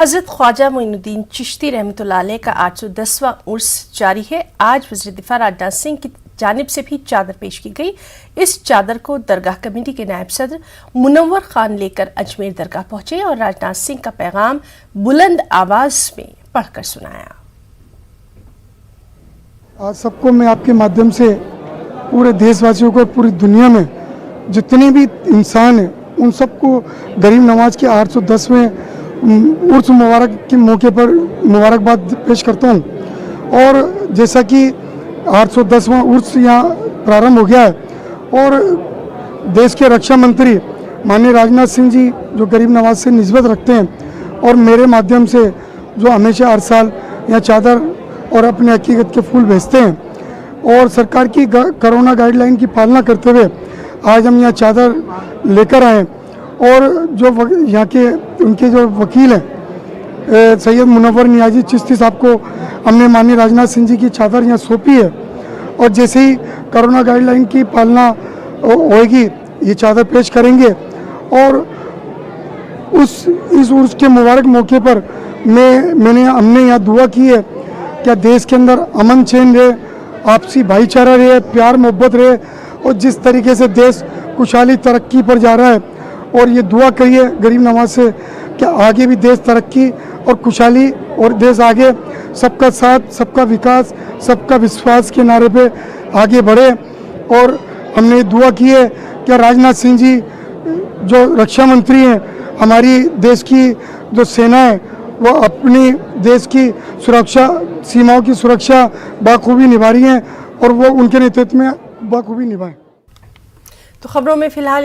हज़रत ख्वाजा मोइनुद्दीन चिश्ती रहमतुल्लाह अलैह का 810वां उर्स जारी है। आज वज़ीर दिफा राजनाथ सिंह की जानिब से भी चादर पेश की गई। इस चादर को दरगाह कमेटी के नायब सदर मुनव्वर खान लेकर अजमेर दरगाह पहुंचे और राजनाथ सिंह का पैगाम बुलंद आवाज में पढ़कर सुनाया। आज सबको मैं आपके माध्यम से पूरे देशवासियों को, पूरी दुनिया में जितने भी इंसान हैं उन सबको गरीब नवाज के 810वें उर्स मुबारक के मौके पर मुबारकबाद पेश करता हूँ। और जैसा कि 810वां उर्स यहाँ प्रारंभ हो गया है और देश के रक्षा मंत्री माननीय राजनाथ सिंह जी जो गरीब नवाज से निस्बत रखते हैं और मेरे माध्यम से जो हमेशा हर साल यहाँ चादर और अपने हकीकत के फूल भेजते हैं और सरकार की कोरोना गाइडलाइन की पालना करते हुए आज हम यहाँ चादर लेकर आए। और जो यहाँ के उनके जो वकील हैं सैयद मुनव्वर नियाजी चिश्ती साहब को हमने माननीय राजनाथ सिंह जी की चादर यहाँ सौंपी है और जैसे ही कोरोना गाइडलाइन की पालना होगी ये चादर पेश करेंगे। और इस उर्स के मुबारक मौके पर हमने यहाँ दुआ की है कि देश के अंदर अमन चैन रहे, आपसी भाईचारा रहे, प्यार मोहब्बत रहे और जिस तरीके से देश खुशहाली तरक्की पर जा रहा है और ये दुआ करिए गरीब नवाज से कि आगे भी देश तरक्की और खुशहाली और देश आगे सबका साथ, सबका विकास, सबका विश्वास के नारे पे आगे बढ़े। और हमने दुआ की है कि राजनाथ सिंह जी जो रक्षा मंत्री हैं, हमारी देश की जो सेना है वो अपनी देश की सुरक्षा, सीमाओं की सुरक्षा बाखूबी निभा रही हैं और वो उनके नेतृत्व में बाखूबी निभाएं। तो खबरों में फिलहाल